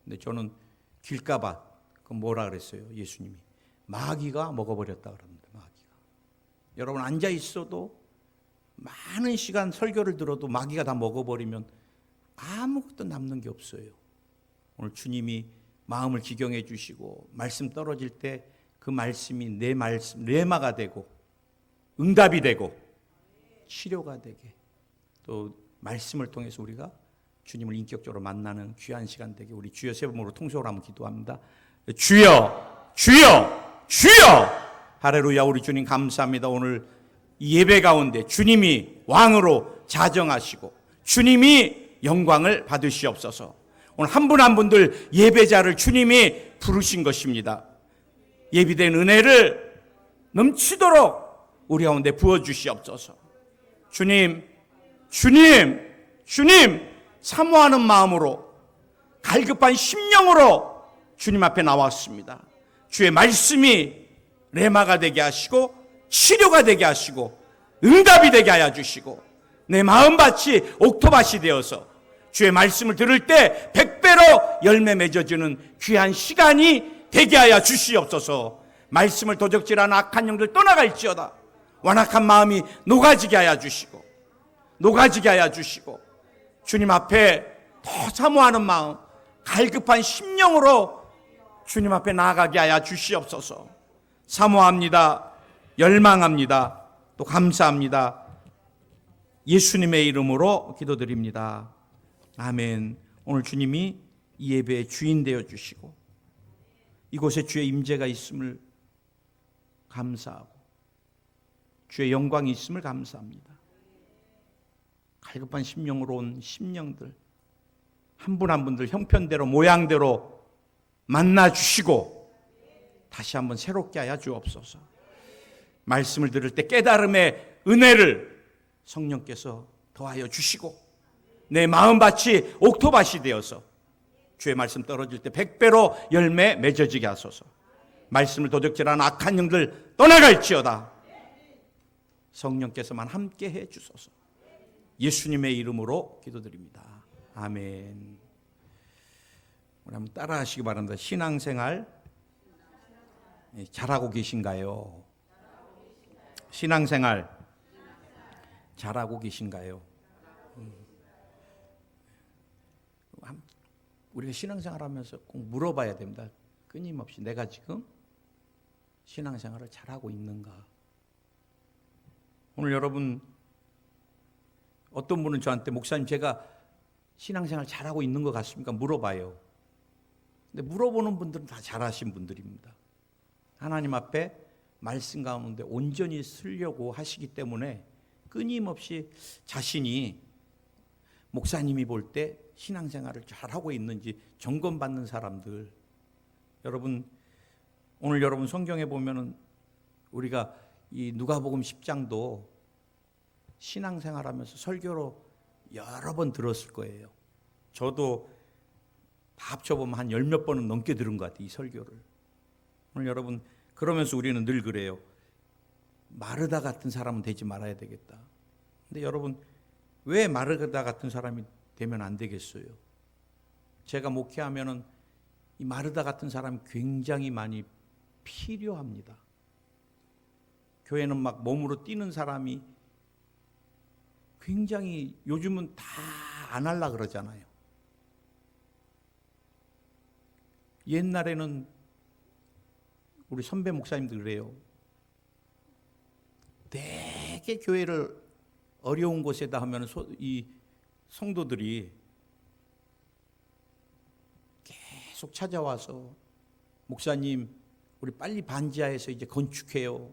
근데 저는 길까봐 그 뭐라 그랬어요? 예수님이 마귀가 먹어버렸다 그럽니다. 마귀가. 여러분 앉아 있어도 많은 시간 설교를 들어도 마귀가 다 먹어버리면 아무것도 남는 게 없어요. 오늘 주님이 마음을 기경해 주시고 말씀 떨어질 때 그 말씀이 내 말씀 레마가 되고 응답이 되고 치료가 되게, 또 말씀을 통해서 우리가 주님을 인격적으로 만나는 귀한 시간 되게 우리 주여 세 번으로 통성으로 한번 기도합니다. 주여, 주여, 주여. 할렐루야. 우리 주님 감사합니다. 오늘 이 예배 가운데 주님이 왕으로 자정하시고 주님이 영광을 받으시옵소서. 오늘 한 분 한 분들 예배자를 주님이 부르신 것입니다. 예비된 은혜를 넘치도록 우리 가운데 부어주시옵소서. 주님, 주님, 주님, 사모하는 마음으로 갈급한 심령으로 주님 앞에 나왔습니다. 주의 말씀이 레마가 되게 하시고 치료가 되게 하시고 응답이 되게 하여 주시고 내 마음밭이 옥토밭이 되어서 주의 말씀을 들을 때 100배로 열매 맺어지는 귀한 시간이 되게 하여 주시옵소서. 말씀을 도적질하는 악한 영들 떠나갈지어다. 완악한 마음이 녹아지게 하여 주시고 녹아지게 하여 주시고 주님 앞에 더 사모하는 마음, 갈급한 심령으로 주님 앞에 나아가게 하여 주시옵소서. 사모합니다. 열망합니다. 또 감사합니다. 예수님의 이름으로 기도드립니다. 아멘. 오늘 주님이 이 예배의 주인 되어 주시고 이곳에 주의 임재가 있음을 감사하고 주의 영광이 있음을 감사합니다. 갈급한 심령으로 온 심령들 한 분 한 분들 형편대로 모양대로 만나주시고 다시 한번 새롭게 하여 주옵소서. 말씀을 들을 때 깨달음의 은혜를 성령께서 더하여 주시고 내 마음밭이 옥토밭이 되어서 주의 말씀 떨어질 때 100배로 열매 맺어지게 하소서. 말씀을 도적질하는 악한 영들 떠나갈지어다. 성령께서만 함께 해 주소서. 예수님의 이름으로 기도드립니다. 아멘. 우리 한번 따라 하시기 바랍니다. 신앙생활 잘하고 계신가요? 신앙생활 잘하고 계신가요? 우리가 신앙생활 하면서 꼭 물어봐야 됩니다. 끊임없이 내가 지금 신앙생활을 잘하고 있는가? 오늘 여러분 어떤 분은 저한테 목사님 제가 신앙생활 잘하고 있는 것 같습니까? 물어봐요. 근데 물어보는 분들은 다 잘하신 분들입니다. 하나님 앞에 말씀 가운데 온전히 쓰려고 하시기 때문에 끊임없이 자신이 목사님이 볼 때 신앙생활을 잘하고 있는지 점검받는 사람들. 여러분 오늘 여러분 성경에 보면은 우리가 이 누가복음 10장도 신앙생활하면서 설교로 여러 번 들었을 거예요. 저도 다 합쳐보면 한 10몇 번은 넘게 들은 것 같아요, 이 설교를. 오늘 여러분 그러면서 우리는 늘 그래요. 마르다 같은 사람은 되지 말아야 되겠다. 근데 여러분 왜 마르다 같은 사람이 되면 안 되겠어요? 제가 목회하면은 이 마르다 같은 사람이 굉장히 많이 필요합니다. 교회는 막 몸으로 뛰는 사람이 굉장히 요즘은 다 안 하려고 그러잖아요. 옛날에는 우리 선배 목사님들 그래요. 되게 교회를 어려운 곳에다 하면 이 성도들이 계속 찾아와서 목사님 우리 빨리 반지하에서 이제 건축해요.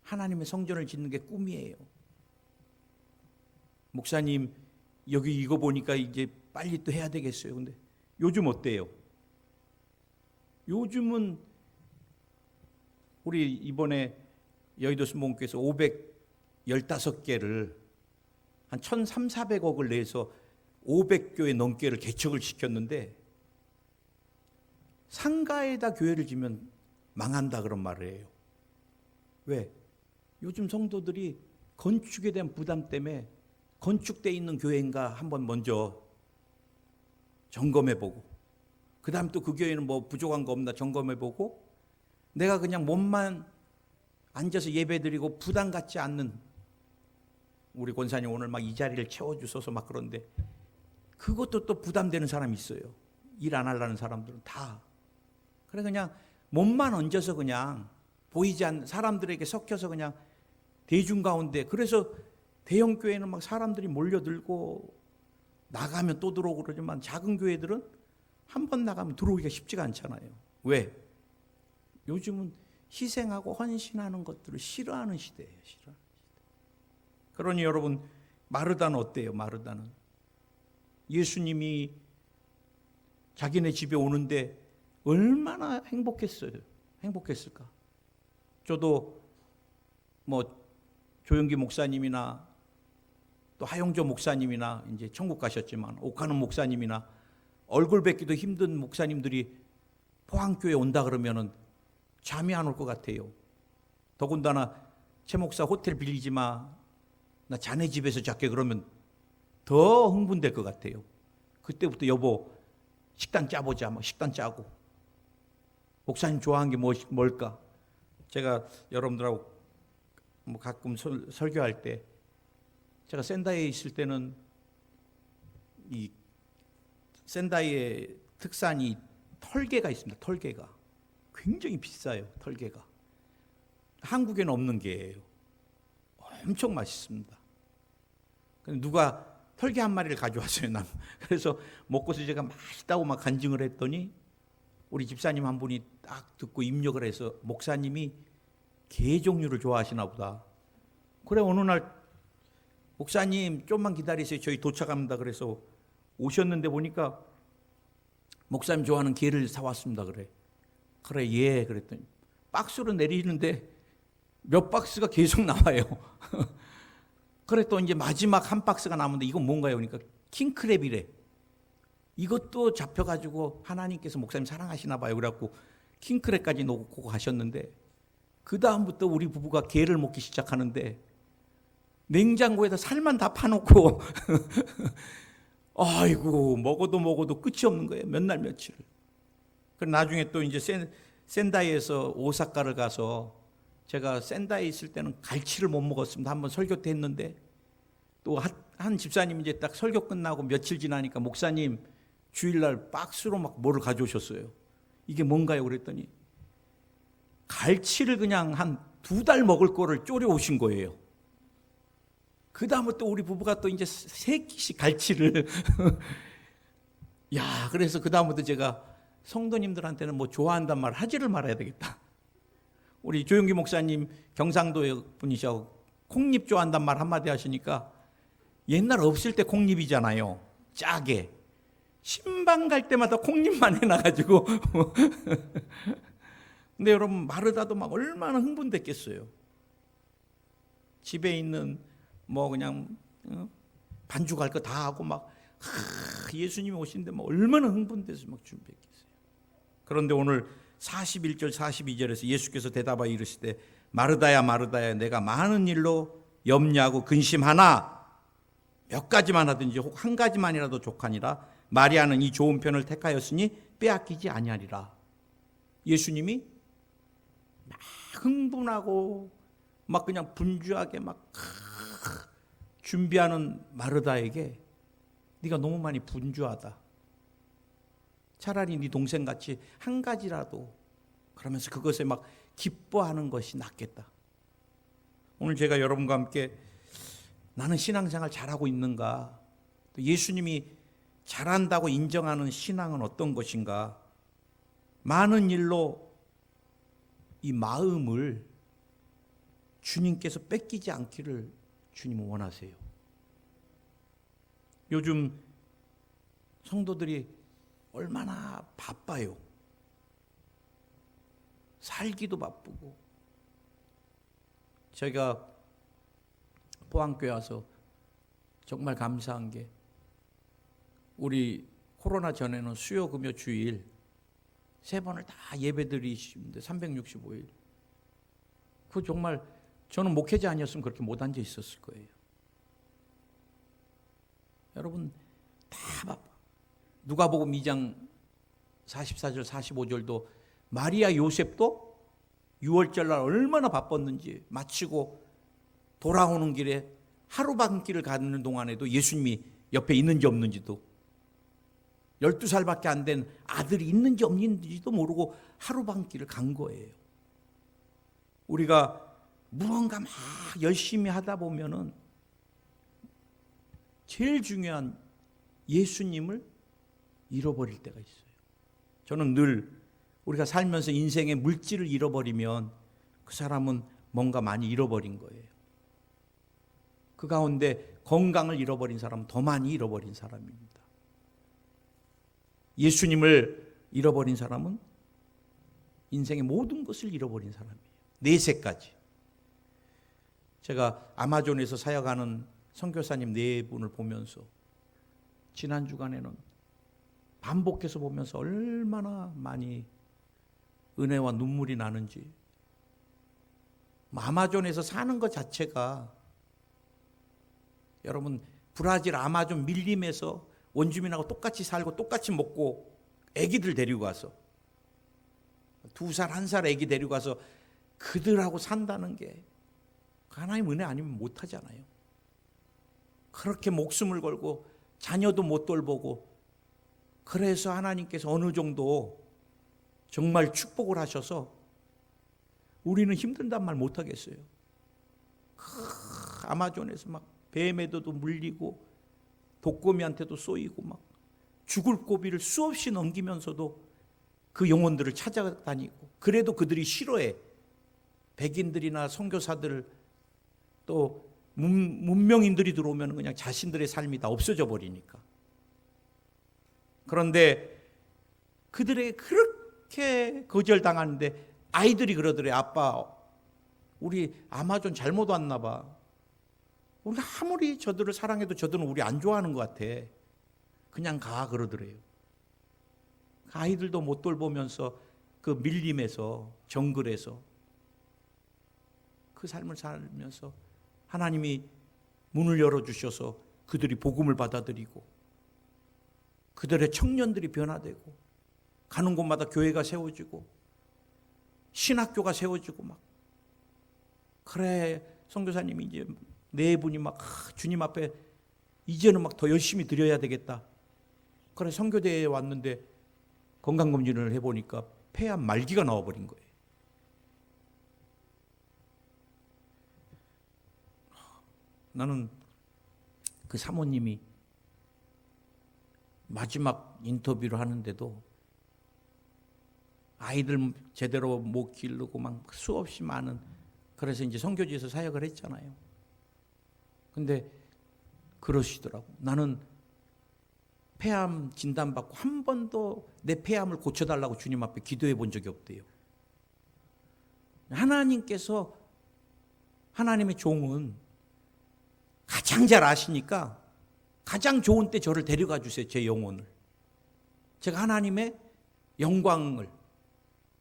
하나님의 성전을 짓는 게 꿈이에요. 목사님 여기 이거 보니까 이제 빨리 또 해야 되겠어요. 근데 요즘 어때요? 요즘은 우리 이번에 여의도 순복음교회에서 515개를 한 1,300~400억을 내서 500교회 넘게를 개척을 시켰는데 상가에다 교회를 지면 망한다 그런 말을 해요. 왜? 요즘 성도들이 건축에 대한 부담 때문에 건축되어 있는 교회인가 한번 먼저 점검해보고 그 다음 또 그 교회는 뭐 부족한 거 없나 점검해보고, 내가 그냥 몸만 앉아서 예배드리고 부담 갖지 않는, 우리 권사님 오늘 막 이 자리를 채워주셔서 막 그런데 그것도 또 부담되는 사람이 있어요. 일 안 하려는 사람들은 다. 그래 그냥 몸만 얹어서 그냥 보이지 않는 사람들에게 섞여서 그냥 대중 가운데, 그래서 대형 교회는 막 사람들이 몰려들고 나가면 또 들어오고 그러지만 작은 교회들은 한 번 나가면 들어오기가 쉽지가 않잖아요. 왜? 요즘은 희생하고 헌신하는 것들을 싫어하는 시대예요. 싫어하는 시대. 그러니 여러분, 마르다는 어때요? 마르다는 예수님이 자기네 집에 오는데 얼마나 행복했어요. 행복했을까? 저도 뭐 조영기 목사님이나 또 하용조 목사님이나 이제 천국 가셨지만 옥하는 목사님이나 얼굴 뵙기도 힘든 목사님들이 포항교회 온다 그러면은 잠이 안 올 것 같아요. 더군다나 최 목사 호텔 빌리지 마, 나 자네 집에서 잘게 그러면 더 흥분될 것 같아요. 그때부터 여보 식단 짜보자, 뭐 식단 짜고. 목사님 좋아하는 게 뭘까? 제가 여러분들하고 뭐 가끔 설교할 때, 제가 센다이에 있을 때는 이 센다이의 특산이 털개가 있습니다. 털개가 굉장히 비싸요. 털개가 한국에는 없는 게예요. 엄청 맛있습니다. 누가 털개 한 마리를 가져왔어요. 난 그래서 먹고서 제가 맛있다고 막 간증을 했더니 우리 집사님 한 분이 딱 듣고 입력을 해서, 목사님이 게 종류를 좋아하시나 보다. 그래 어느 날 목사님 좀만 기다리세요, 저희 도착합니다. 그래서 오셨는데 보니까 목사님 좋아하는 게를 사왔습니다. 그래 예 그랬더니 박스로 내리는데 몇 박스가 계속 나와요. 그래 또 이제 마지막 한 박스가 남았는데 이건 뭔가요? 그러니까 킹크랩이래. 이것도 잡혀가지고 하나님께서 목사님 사랑하시나 봐요. 그래갖고 킹크랩까지 놓고 가셨는데, 그 다음부터 우리 부부가 게를 먹기 시작하는데 냉장고에다 살만 다 파놓고 아이고 먹어도 끝이 없는 거예요. 몇 날 며칠을. 그럼 나중에 또 이제 센다이에서 오사카를 가서, 제가 센다이에 있을 때는 갈치를 못 먹었습니다. 한번 설교 때 했는데, 또 한 집사님이 이제 딱 설교 끝나고 며칠 지나니까 목사님 주일날 박스로 막 뭐를 가져오셨어요. 이게 뭔가요? 그랬더니 갈치를 그냥 한 2달 먹을 거를 졸여 오신 거예요. 그 다음부터 우리 부부가 또 이제 3끼씩 갈치를 야, 그래서 그 다음부터 제가 성도님들한테는 뭐 좋아한단 말 하지를 말아야 되겠다. 우리 조용기 목사님 경상도 분이셔, 콩잎 좋아한단 말 한마디 하시니까, 옛날 없을 때 콩잎이잖아요. 짜게. 신방 갈 때마다 콩잎만 해놔가지고 근데 여러분, 마르다도 막 얼마나 흥분됐겠어요. 집에 있는 뭐 그냥 반죽할 거 다 하고 막 예수님이 오신데 막 얼마나 흥분돼서 막 준비했겠어요. 그런데 오늘 41절 42절에서 예수께서 대답하여 이르시되, 마르다야 마르다야, 내가 많은 일로 염려하고 근심하나 몇 가지만 하든지 혹 한 가지만이라도 족하니라. 마리아는 이 좋은 편을 택하였으니 빼앗기지 아니하리라. 예수님이 막 흥분하고 막 그냥 분주하게 막 준비하는 마르다에게, 네가 너무 많이 분주하다. 차라리 네 동생같이 한 가지라도, 그러면서 그것에 막 기뻐하는 것이 낫겠다. 오늘 제가 여러분과 함께 나는 신앙생활 잘하고 있는가, 또 예수님이 잘한다고 인정하는 신앙은 어떤 것인가, 많은 일로 이 마음을 주님께서 뺏기지 않기를 주님은 원하세요. 요즘 성도들이 얼마나 바빠요. 살기도 바쁘고. 제가 포항교회 와서 정말 감사한 게, 우리 코로나 전에는 수요 금요 주일 3번을 다 예배드리시는데 365일. 그 정말 저는 목회자 아니었으면 그렇게 못 앉아 있었을 거예요. 여러분 다 바빠. 누가복음 2장 44절 45절도 마리아 요셉도 유월절날 얼마나 바빴는지 마치고 돌아오는 길에 하루반길을 가는 동안에도 예수님이 옆에 있는지 없는지도 12살밖에 안 된 아들이 있는지 없는지도 모르고 하루반길을 간 거예요. 우리가 무언가 막 열심히 하다 보면은 제일 중요한 예수님을 잃어버릴 때가 있어요. 저는 늘 우리가 살면서 인생의 물질을 잃어버리면 그 사람은 뭔가 많이 잃어버린 거예요. 그 가운데 건강을 잃어버린 사람은 더 많이 잃어버린 사람입니다. 예수님을 잃어버린 사람은 인생의 모든 것을 잃어버린 사람이에요. 내세까지. 제가 아마존에서 사역하는 선교사님 4분을 보면서 지난 주간에는 반복해서 보면서 얼마나 많이 은혜와 눈물이 나는지. 아마존에서 사는 것 자체가 여러분 브라질 아마존 밀림에서 원주민하고 똑같이 살고 똑같이 먹고 애기들 데리고 가서 2살, 1살 애기 데리고 가서 그들하고 산다는 게 하나님 은혜 아니면 못하잖아요. 그렇게 목숨을 걸고 자녀도 못 돌보고 그래서 하나님께서 어느 정도 정말 축복을 하셔서 우리는 힘든단 말 못하겠어요. 아마존에서 막 뱀에도 물리고 독거미한테도 쏘이고 막 죽을 고비를 수없이 넘기면서도 그 영혼들을 찾아다니고 그래도 그들이 싫어해. 백인들이나 선교사들 또 문명인들이 들어오면 그냥 자신들의 삶이 다 없어져 버리니까. 그런데 그들에게 그렇게 거절당하는데 아이들이 그러더래. 아빠, 우리 아마존 잘못 왔나 봐. 우리 아무리 저들을 사랑해도 저들은 우리 안 좋아하는 것 같아. 그냥 가 그러더래요. 아이들도 못 돌보면서 그 밀림에서 정글에서 그 삶을 살면서 하나님이 문을 열어주셔서 그들이 복음을 받아들이고 그들의 청년들이 변화되고 가는 곳마다 교회가 세워지고 신학교가 세워지고 막. 그래 선교사님이 이제 4분이 막 주님 앞에 이제는 막 더 열심히 드려야 되겠다. 그래 선교대회에 왔는데 건강검진을 해보니까 폐암 말기가 나와버린 거예요. 나는 그 사모님이 마지막 인터뷰를 하는데도 아이들 제대로 못 기르고 막 수없이 많은, 그래서 이제 선교지에서 사역을 했잖아요. 근데 그러시더라고. 나는 폐암 진단받고 한 번도 내 폐암을 고쳐달라고 주님 앞에 기도해 본 적이 없대요. 하나님께서, 하나님의 종은 가장 잘 아시니까 가장 좋은 때 저를 데려가 주세요. 제 영혼을. 제가 하나님의 영광을,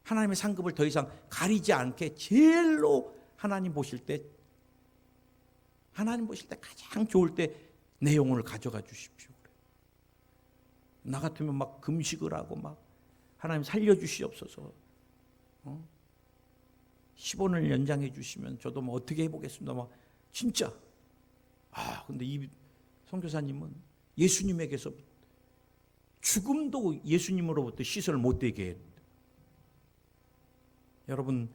하나님의 상급을 더 이상 가리지 않게 제일로 하나님 보실 때, 하나님 보실 때 가장 좋을 때 내 영혼을 가져가 주십시오. 나 같으면 막 금식을 하고 막 하나님 살려주시옵소서. 10원을 연장해 주시면 저도 뭐 어떻게 해보겠습니다. 막 진짜. 근데 이 선교사님은 예수님에게서 죽음도 예수님으로부터 시선을 못 되게 했는데. 여러분,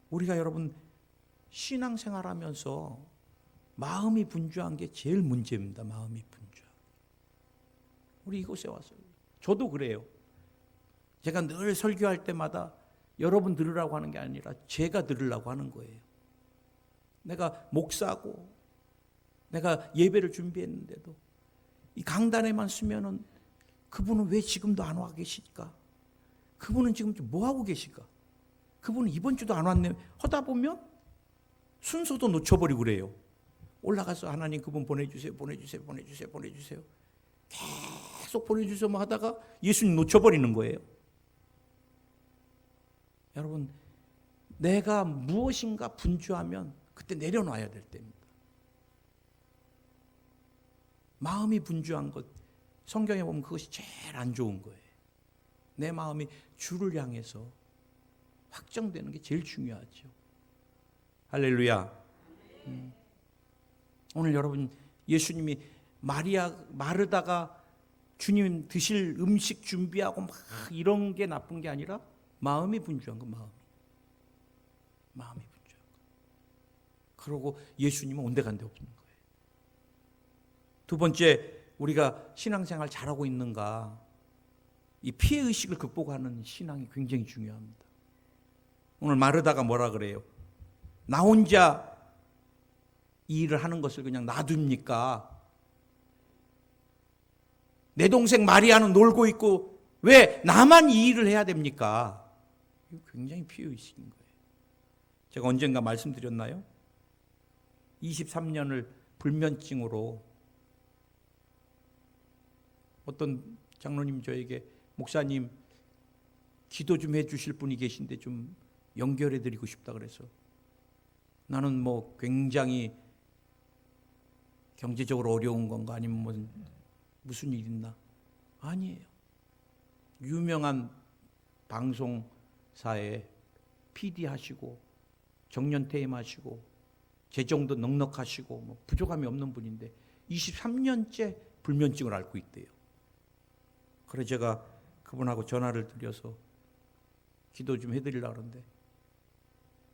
우리가 여러분 신앙생활하면서 마음이 분주한 게 제일 문제입니다. 마음이 분주한. 우리 이곳에 와서 저도 그래요. 제가 늘 설교할 때마다 여러분 들으라고 하는 게 아니라 제가 들으려고 하는 거예요. 내가 목사고 내가 예배를 준비했는데도 이 강단에만 쓰면은 그분은 왜 지금도 안 와 계실까? 그분은 지금 뭐 하고 계실까? 그분은 이번 주도 안 왔네. 하다 보면 순서도 놓쳐버리고 그래요. 올라가서 하나님 그분 보내주세요, 보내주세요, 보내주세요, 보내주세요. 계속 보내주세요 하다가 예수님 놓쳐버리는 거예요. 여러분, 내가 무엇인가 분주하면 그때 내려놔야 될 때입니다. 마음이 분주한 것, 성경에 보면 그것이 제일 안 좋은 거예요. 내 마음이 주를 향해서 확정되는 게 제일 중요하죠. 할렐루야. 오늘 여러분, 예수님이 마르다가 주님 드실 음식 준비하고 막 이런 게 나쁜 게 아니라 마음이 분주한 거, 마음이 분주한 거. 그러고 예수님은 온데간데 없는 거예요. 두 번째, 우리가 신앙생활 잘하고 있는가, 이 피해의식을 극복하는 신앙이 굉장히 중요합니다. 오늘 마르다가 뭐라 그래요? 나 혼자 이 일을 하는 것을 그냥 놔둡니까? 내 동생 마리아는 놀고 있고 왜 나만 이 일을 해야 됩니까? 이거 굉장히 피해의식인 거예요. 제가 언젠가 말씀드렸나요? 23년을 불면증으로 어떤 장로님 저에게 목사님 기도 좀 해주실 분이 계신데 좀 연결해 드리고 싶다 그래서 나는 뭐 굉장히 경제적으로 어려운 건가 아니면 뭐 무슨 일 있나? 아니에요. 유명한 방송사에 PD 하시고 정년퇴임 하시고 재정도 넉넉하시고 뭐 부족함이 없는 분인데 23년째 불면증을 앓고 있대요. 그래서 제가 그분하고 전화를 드려서 기도 좀 해드리려고 하는데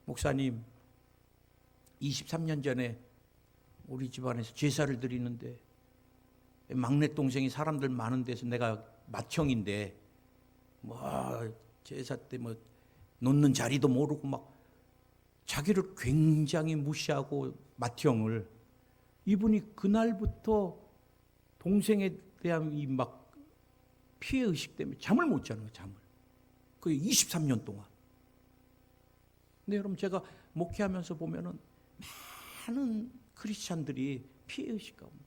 목사님 23년 전에 우리 집안에서 제사를 드리는데 막내 동생이 사람들 많은 데서 내가 맏형인데 뭐 제사 때 뭐 놓는 자리도 모르고 막 자기를 굉장히 무시하고 맏형을 이분이 그날부터 동생에 대한 이 막 피해 의식 때문에 잠을 못 자는 거예요. 잠을. 그 23년 동안. 근데 여러분 제가 목회하면서 보면은 많은 크리스찬들이 피해 의식 가운데.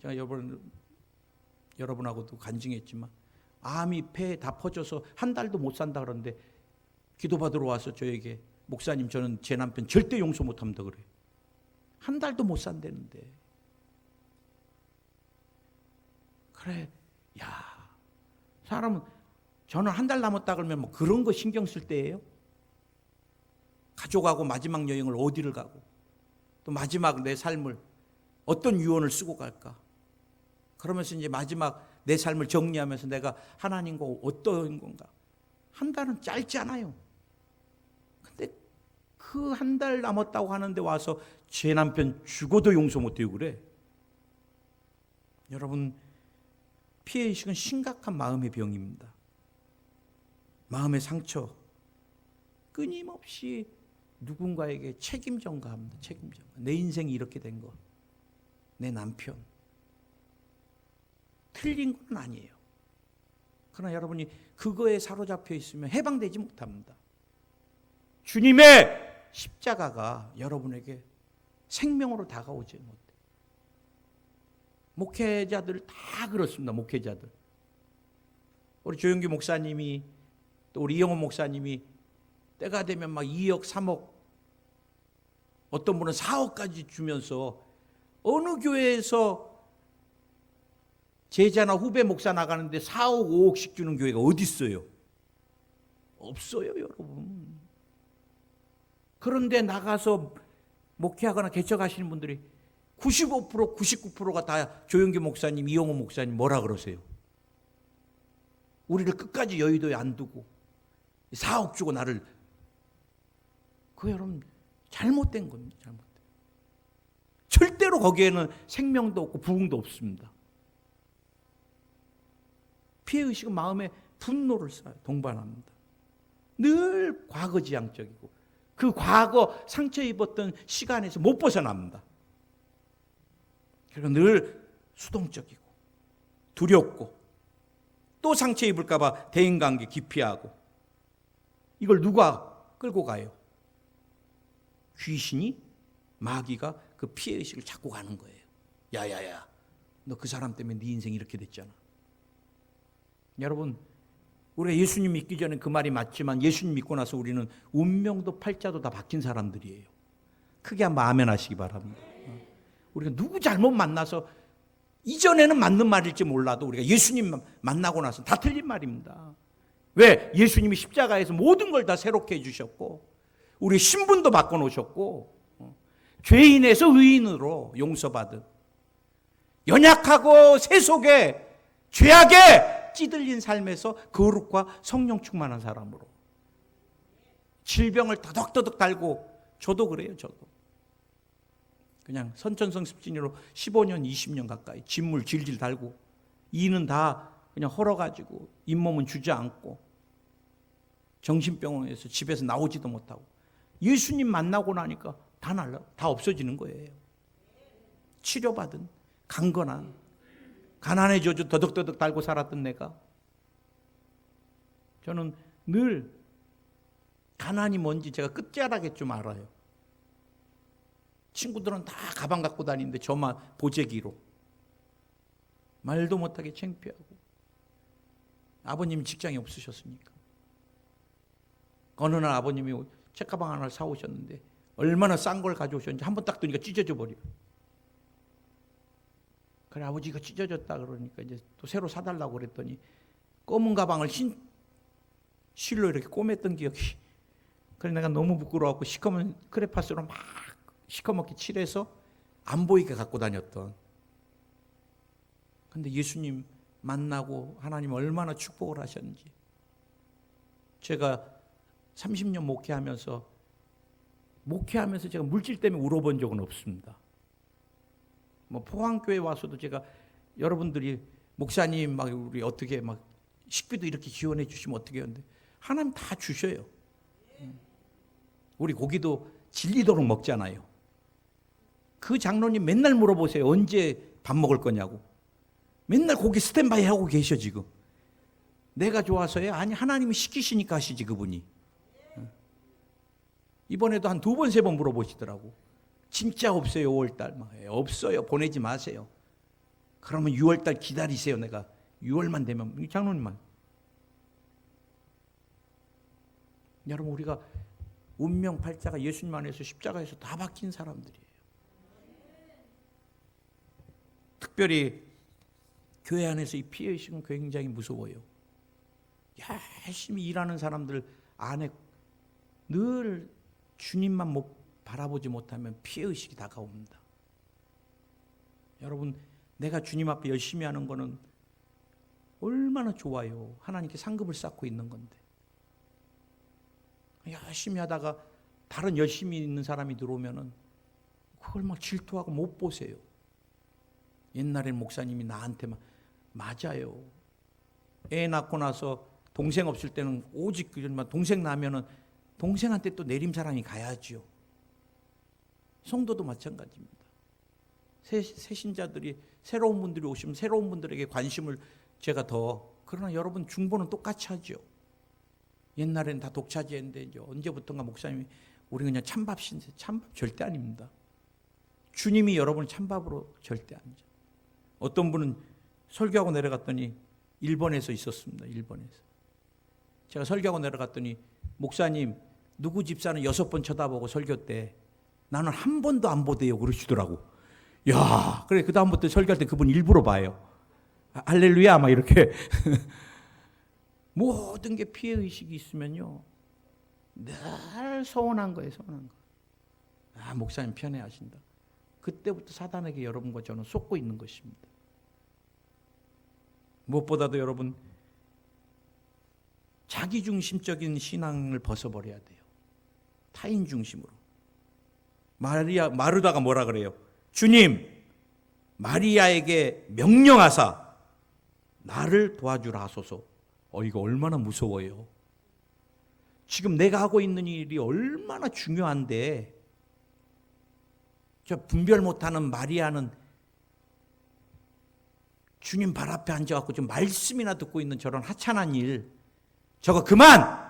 제가 여러분하고도 간증했지만 암이 폐에 다 퍼져서 한 달도 못 산다 그러는데 기도받으러 와서 저에게 목사님 저는 제 남편 절대 용서 못합니다 그래요. 한 달도 못 산다는데. 그래, 야 사람은 저는 한 달 남았다 그러면 뭐 그런 거 신경 쓸 때예요. 가족하고 마지막 여행을 어디를 가고 또 마지막 내 삶을 어떤 유언을 쓰고 갈까. 그러면서 이제 마지막 내 삶을 정리하면서 내가 하나님과 어떤 건가. 한 달은 짧지 않아요. 근데 그 한 달 남았다고 하는데 와서 제 남편 죽어도 용서 못해요 그래. 여러분 피해의식은 심각한 마음의 병입니다. 마음의 상처 끊임없이 누군가에게 책임 전가합니다. 책임 전가. 내 인생이 이렇게 된 거. 내 남편. 틀린 건 아니에요. 그러나 여러분이 그거에 사로잡혀 있으면 해방되지 못합니다. 주님의 십자가가 여러분에게 생명으로 다가오지 못해요. 목회자들 다 그렇습니다. 목회자들. 우리 조영규 목사님이 또 우리 이영호 목사님이 때가 되면 막 2억, 3억 어떤 분은 4억까지 주면서 어느 교회에서 제자나 후배 목사 나가는데 4억, 5억씩 주는 교회가 어디 있어요? 없어요, 여러분. 그런데 나가서 목회하거나 개척하시는 분들이 95%, 99%가 다 조영규 목사님, 이영호 목사님 뭐라 그러세요? 우리를 끝까지 여의도에 안 두고 4억 주고 나를. 그거 여러분 잘못된 겁니다. 잘못된. 절대로 거기에는 생명도 없고 부흥도 없습니다. 피해의식은 마음에 분노를 쌓아요. 동반합니다. 늘 과거지향적이고 그 과거 상처 입었던 시간에서 못 벗어납니다. 그리고 늘 수동적이고 두렵고 또 상처 입을까 봐 대인관계 기피하고. 이걸 누가 끌고 가요? 귀신이, 마귀가 그 피해의식을 잡고 가는 거예요. 야야야, 너 그 사람 때문에 네 인생이 이렇게 됐잖아. 여러분 우리가 예수님 믿기 전에 그 말이 맞지만 예수님 믿고 나서 우리는 운명도 팔자도 다 바뀐 사람들이에요. 크게 한번 아멘 하시기 바랍니다. 우리가 누구 잘못 만나서 이전에는 맞는 말일지 몰라도 우리가 예수님 만나고 나서 다 틀린 말입니다. 왜? 예수님이 십자가에서 모든 걸 다 새롭게 해주셨고 우리 신분도 바꿔놓으셨고 죄인에서 의인으로 용서받은 연약하고 세속에 죄악에 찌들린 삶에서 거룩과 성령 충만한 사람으로 질병을 더덕더덕 달고 저도 그래요. 저도 그냥 선천성습진으로 15년 20년 가까이 진물 질질 달고 이는 다 그냥 헐어가지고 잇몸은 주저앉고 정신병원에서 집에서 나오지도 못하고 예수님 만나고 나니까 다 없어지는 거예요. 치료받은 강건한 가난의 저주 더덕더덕 달고 살았던 내가 저는 늘 가난이 뭔지 제가 끝자락에 좀 알아요. 친구들은 다 가방 갖고 다니는데 저만 보재기로 말도 못하게 창피하고 아버님 직장이 없으셨으니까 어느 날 아버님이 책가방 하나를 사오셨는데 얼마나 싼 걸 가져오셨는지 한번 딱 두니까 찢어져 버려요. 그래 아버지가 찢어졌다 그러니까 이제 또 새로 사달라고 그랬더니 검은 가방을 흰 실로 이렇게 꼬맸던 기억이. 그래 내가 너무 부끄러워갖고 시커먼 크레파스로 막 시커멓게 칠해서 안 보이게 갖고 다녔던. 근데 예수님 만나고 하나님 얼마나 축복을 하셨는지. 제가 30년 목회하면서 제가 물질 때문에 울어본 적은 없습니다. 뭐 포항교회 와서도 제가 여러분들이 목사님 막 우리 어떻게 막 식비도 이렇게 지원해 주시면 어떻게 하는데 하나님 다 주셔요. 우리 고기도 질리도록 먹잖아요. 그 장로님 맨날 물어보세요. 언제 밥 먹을 거냐고. 맨날 고기 스탠바이 하고 계셔 지금. 내가 좋아서요? 아니 하나님이 시키시니까 하시지 그분이. 이번에도 한 2번 3번 물어보시더라고. 진짜 없어요 5월달. 없어요 보내지 마세요. 그러면 6월달 기다리세요. 내가 6월만 되면 장로님만. 여러분 우리가 운명팔자가 예수님 안에서 십자가에서 다 바뀐 사람들이에요. 특별히 교회 안에서 이 피해의식은 굉장히 무서워요. 열심히 일하는 사람들 안에 늘 주님만 못 바라보지 못하면 피해의식이 다가옵니다. 여러분 내가 주님 앞에 열심히 하는 거는 얼마나 좋아요. 하나님께 상급을 쌓고 있는 건데 열심히 하다가 다른 열심히 있는 사람이 들어오면은 그걸 막 질투하고 못 보세요. 옛날엔 목사님이 나한테 막 맞아요. 애 낳고 나서 동생 없을 때는 오직 그만 동생 나면은 동생한테 또 내림사랑이 가야지요. 성도도 마찬가지입니다. 새 신자들이 새로운 분들이 오시면 새로운 분들에게 관심을 제가 더. 그러나 여러분 중보는 똑같이 하죠. 옛날에는 다 독차지했는데 이제 언제부턴가 목사님이 우리 그냥 찬밥 신세. 찬밥 절대 아닙니다. 주님이 여러분을 찬밥으로 절대 아니죠. 어떤 분은 설교하고 내려갔더니 일본에서 있었습니다. 일본에서. 제가 설교하고 내려갔더니 목사님 누구 집사는 6번 쳐다보고 설교 때 나는 한 번도 안 보대요 그러시더라고. 야, 그래 그 다음부터 설교할 때 그분 일부러 봐요. 할렐루야 막 이렇게. 모든 게 피해 의식이 있으면요 늘 서운한 거예요. 서운한 거. 아 목사님 편애하신다. 그때부터 사단에게 여러분과 저는 속고 있는 것입니다. 무엇보다도 여러분 자기중심적인 신앙을 벗어버려야 돼요. 타인 중심으로. 마르다가 뭐라 그래요? 주님 마리아에게 명령하사 나를 도와주라 하소서. 이거 얼마나 무서워요. 지금 내가 하고 있는 일이 얼마나 중요한데 저 분별 못하는 마리아는 주님 발 앞에 앉아갖고 좀 말씀이나 듣고 있는 저런 하찮은 일 저거 그만!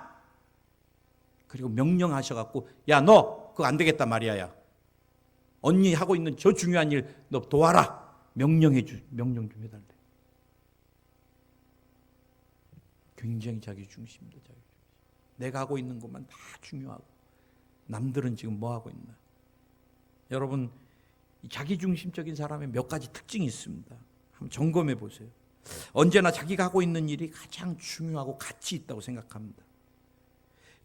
그리고 명령하셔갖고 야 너 그거 안 되겠다 마리아야. 언니 하고 있는 저 중요한 일 너 도와라. 명령 좀 해달래. 굉장히 자기중심입니다. 자기중심. 내가 하고 있는 것만 다 중요하고 남들은 지금 뭐 하고 있나. 여러분 자기중심적인 사람의 몇 가지 특징이 있습니다. 한번 점검해 보세요. 언제나 자기가 하고 있는 일이 가장 중요하고 가치 있다고 생각합니다.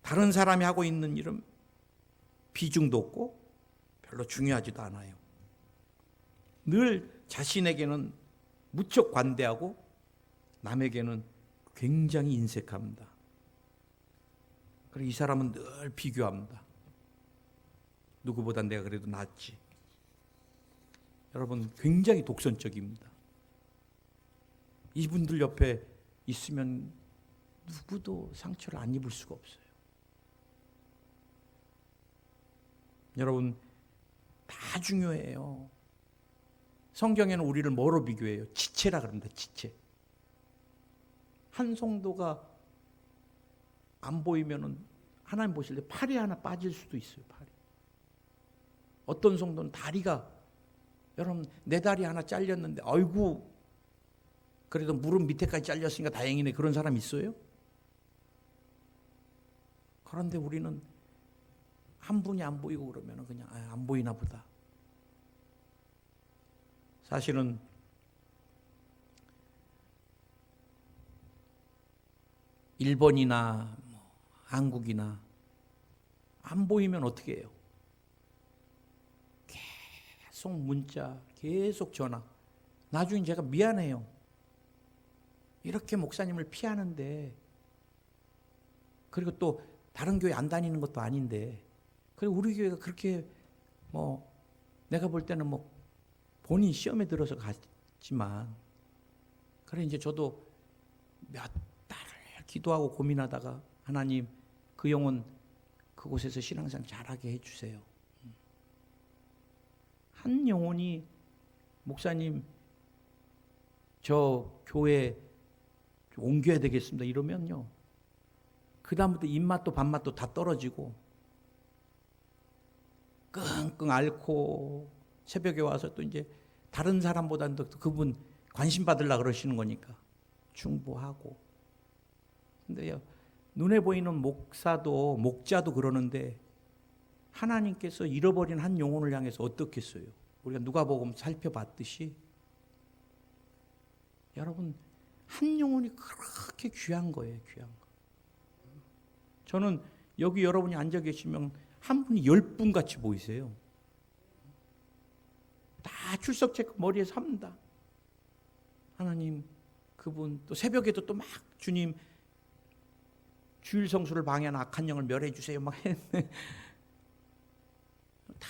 다른 사람이 하고 있는 일은 비중도 없고 별로 중요하지도 않아요. 늘 자신에게는 무척 관대하고 남에게는 굉장히 인색합니다. 그리고 이 사람은 늘 비교합니다. 누구보다 내가 그래도 낫지. 여러분, 굉장히 독선적입니다. 이분들 옆에 있으면 누구도 상처를 안 입을 수가 없어요. 여러분, 다 중요해요. 성경에는 우리를 뭐로 비교해요? 지체라 그럽니다. 지체. 한 성도가 안 보이면은 하나님 보실 때 팔이 하나 빠질 수도 있어요. 팔이. 어떤 성도는 다리가, 여러분, 내 다리 하나 잘렸는데 아이고 그래도 무릎 밑에까지 잘렸으니까 다행이네, 그런 사람 있어요? 그런데 우리는 한 분이 안 보이고 그러면 그냥 안 보이나 보다. 사실은 일본이나 한국이나 안 보이면 어떻게 해요? 계속 문자, 계속 전화. 나중에 제가 미안해요. 이렇게 목사님을 피하는데, 그리고 또 다른 교회 안 다니는 것도 아닌데, 그리고 우리 교회가 그렇게 내가 볼 때는 본인 시험에 들어서 갔지만, 그래 이제 저도 몇 달을 기도하고 고민하다가 하나님 그 영혼 그곳에서 신앙생활 잘하게 해주세요. 한 영혼이 목사님 저 교회 옮겨야 되겠습니다 이러면요, 그 다음부터 입맛도 밥맛도 다 떨어지고 끙끙 앓고 새벽에 와서 또 이제 다른 사람보다는 더 그분 관심 받으려고 그러시는 거니까 중보하고. 근데요, 눈에 보이는 목사도 목자도 그러는데 하나님께서 잃어버린 한 영혼을 향해서 어떻게 했어요? 우리가 누가복음 살펴봤듯이 여러분, 한 영혼이 그렇게 귀한 거예요. 귀한 거. 저는 여기 여러분이 앉아 계시면 한 분이 10분 같이 보이세요. 다 출석 체크 머리에 삽니다. 하나님 그분, 또 새벽에도 또 막 주님 주일 성수를 방해하는 악한 영을 멸해 주세요 막 했네. 다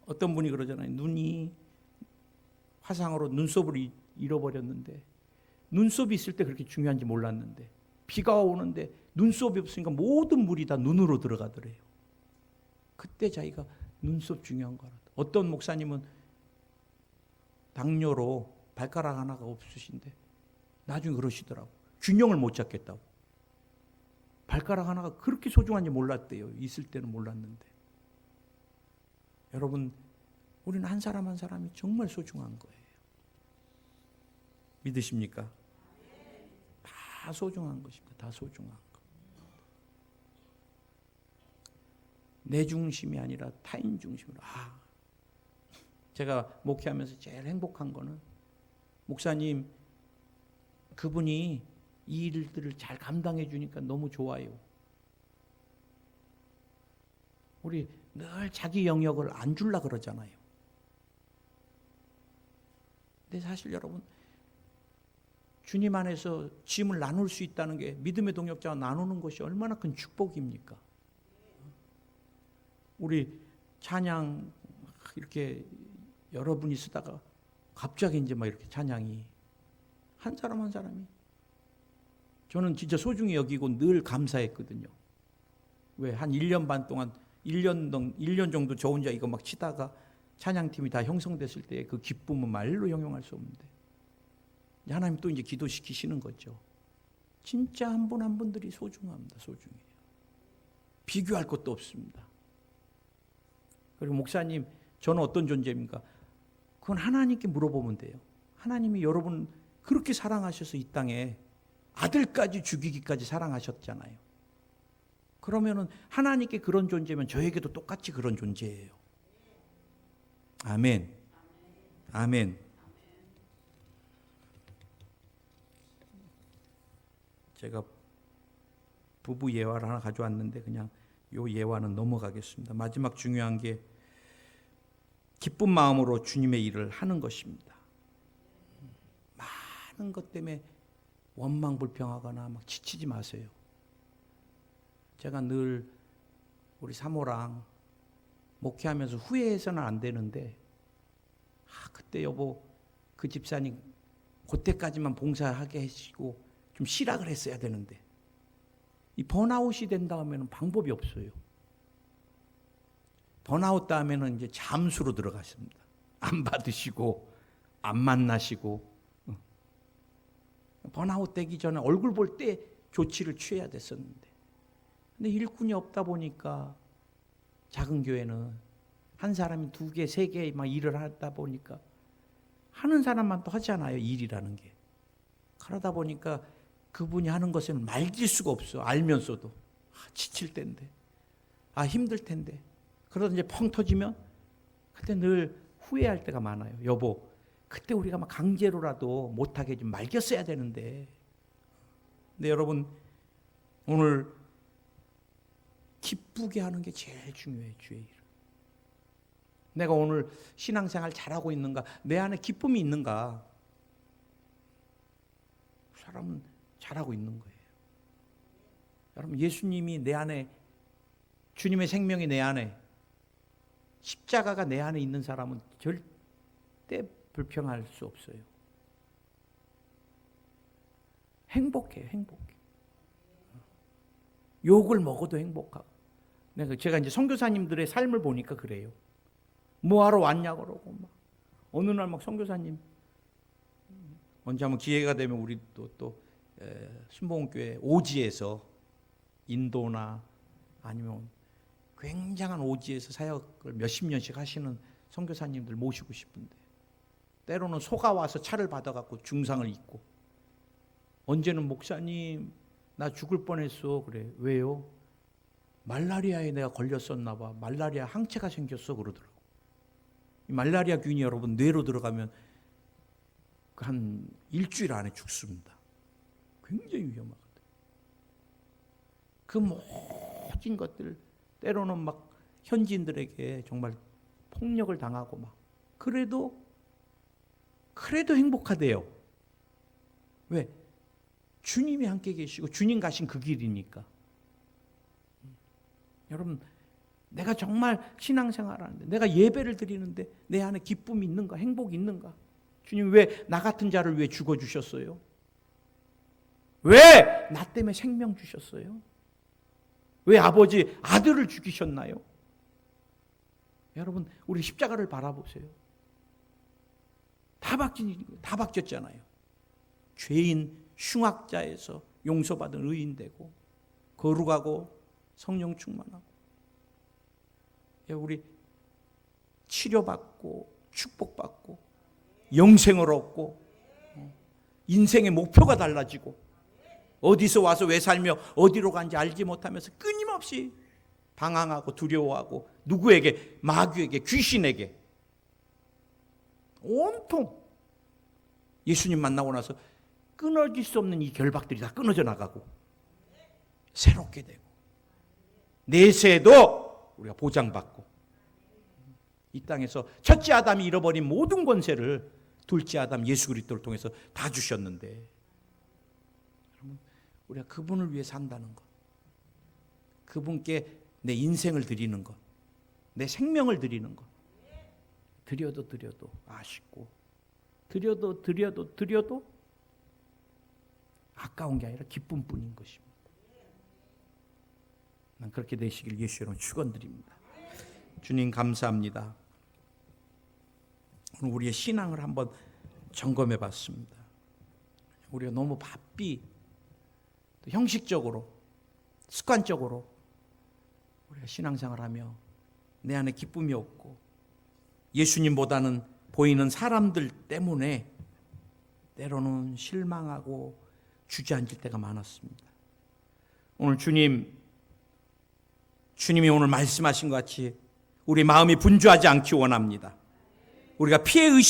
어떤 분이 그러잖아요. 눈이 화상으로 눈썹을 잃어버렸는데, 눈썹이 있을 때 그렇게 중요한지 몰랐는데 비가 오는데 눈썹이 없으니까 모든 물이 다 눈으로 들어가더래요. 그때 자기가 눈썹 중요한 거라. 어떤 목사님은 당뇨로 발가락 하나가 없으신데 나중에 그러시더라고. 균형을 못 잡겠다고. 발가락 하나가 그렇게 소중한지 몰랐대요. 있을 때는 몰랐는데. 여러분, 우리는 한 사람 한 사람이 정말 소중한 거예요. 믿으십니까? 다 소중한 것입니다. 다 소중한 거. 내 중심이 아니라 타인 중심으로. 제가 목회하면서 제일 행복한 거는 목사님 그분이 이 일들을 잘 감당해 주니까 너무 좋아요. 우리 늘 자기 영역을 안 주려고 그러잖아요. 근데 사실 여러분, 주님 안에서 짐을 나눌 수 있다는 게, 믿음의 동역자와 나누는 것이 얼마나 큰 축복입니까? 우리 찬양 이렇게 여러분이 쓰다가 갑자기 이제 막 이렇게 찬양이 한 사람 한 사람이, 저는 진짜 소중히 여기고 늘 감사했거든요. 왜? 한 1년 반 동안 1년 정도 저 혼자 이거 막 치다가 찬양팀이 다 형성됐을 때 그 기쁨은 말로 형용할 수 없는데, 하나님 또 이제 기도시키시는 거죠. 진짜 한 분 한 분들이 소중합니다. 소중해요. 비교할 것도 없습니다. 그리고 목사님, 저는 어떤 존재입니까? 그건 하나님께 물어보면 돼요. 하나님이 여러분 그렇게 사랑하셔서 이 땅에 아들까지 죽이기까지 사랑하셨잖아요. 그러면은 하나님께 그런 존재면 저에게도 똑같이 그런 존재예요. 아멘. 아멘. 제가 부부 예화를 하나 가져왔는데 그냥 요 예화는 넘어가겠습니다. 마지막 중요한 게 기쁜 마음으로 주님의 일을 하는 것입니다. 많은 것 때문에 원망불평하거나 막 지치지 마세요. 제가 늘 우리 사모랑 목회하면서 후회해서는 안 되는데, 그때 여보 그 집사님 그때까지만 봉사하게 해주시고 좀 쉬라 그랬어야 되는데, 이 번아웃이 된 다음에는 방법이 없어요. 번아웃 다음에는 이제 잠수로 들어가십니다. 안 받으시고 안 만나시고. 번아웃 되기 전에 얼굴 볼 때 조치를 취해야 됐었는데, 근데 일꾼이 없다 보니까 작은 교회는 한 사람이 2개, 3개 막 일을 하다 보니까 하는 사람만 또 하잖아요, 일이라는 게. 그러다 보니까 그분이 하는 것을 말릴 수가 없어. 알면서도 지칠 텐데, 힘들 텐데. 그러다 이제 펑 터지면 그때 늘 후회할 때가 많아요. 여보, 그때 우리가 막 강제로라도 못하게 좀 말렸어야 되는데. 근데 여러분, 오늘 기쁘게 하는 게 제일 중요해요. 주의 일. 내가 오늘 신앙생활 잘하고 있는가? 내 안에 기쁨이 있는가? 사람은 잘하고 있는 거예요. 여러분, 예수님이 내 안에, 주님의 생명이 내 안에, 십자가가 내 안에 있는 사람은 절대 불평할 수 없어요. 행복해요. 행복해. 욕을 먹어도 행복하고. 제가 이제 선교사님들의 삶을 보니까 그래요. 뭐하러 왔냐 그러고 막 어느 날 막 선교사님, 언제 한번 기회가 되면 우리 또 순복음교회 오지에서, 인도나 아니면 굉장한 오지에서 사역을 몇십 년씩 하시는 선교사님들 모시고 싶은데, 때로는 소가 와서 차를 받아갖고 중상을 입고, 언제는 목사님 나 죽을 뻔했어. 그래. 왜요? 말라리아에 내가 걸렸었나 봐. 말라리아 항체가 생겼어. 그러더라고. 이 말라리아 균이 여러분 뇌로 들어가면 한 일주일 안에 죽습니다. 굉장히 위험하거든. 그 모든 것들, 때로는 막 현지인들에게 정말 폭력을 당하고 막, 그래도 행복하대요. 왜? 주님이 함께 계시고 주님 가신 그 길이니까. 여러분, 내가 정말 신앙생활하는데, 내가 예배를 드리는데 내 안에 기쁨이 있는가? 행복이 있는가? 주님 왜 나 같은 자를 왜 죽어주셨어요? 왜 나 때문에 생명 주셨어요? 왜 아버지 아들을 죽이셨나요? 여러분, 우리 십자가를 바라보세요. 다 바뀌었잖아요. 죄인 흉악자에서 용서받은 의인 되고, 거룩하고 성령 충만하고, 우리 치료받고 축복받고 영생을 얻고, 인생의 목표가 달라지고, 어디서 와서 왜 살며 어디로 간지 알지 못하면서 끊임없이 방황하고 두려워하고, 누구에게? 마귀에게, 귀신에게 온통. 예수님 만나고 나서 끊어질 수 없는 이 결박들이 다 끊어져 나가고 새롭게 되고, 내세도 우리가 보장받고, 이 땅에서 첫째 아담이 잃어버린 모든 권세를 둘째 아담 예수 그리스도를 통해서 다 주셨는데, 여러분, 우리가 그분을 위해 산다는 것, 그분께 내 인생을 드리는 것, 내 생명을 드리는 것, 드려도 아쉽고, 드려도 아까운 게 아니라 기쁨뿐인 것입니다. 난 그렇게 되시길 예수 이름으로 축원드립니다. 주님 감사합니다. 오늘 우리의 신앙을 한번 점검해 봤습니다. 우리가 너무 바삐, 형식적으로, 습관적으로 우리가 신앙생활하며 내 안에 기쁨이 없고, 예수님보다는 보이는 사람들 때문에 때로는 실망하고 주저앉을 때가 많았습니다. 오늘 주님이 오늘 말씀하신 것 같이 우리 마음이 분주하지 않기 원합니다. 우리가 피해 의식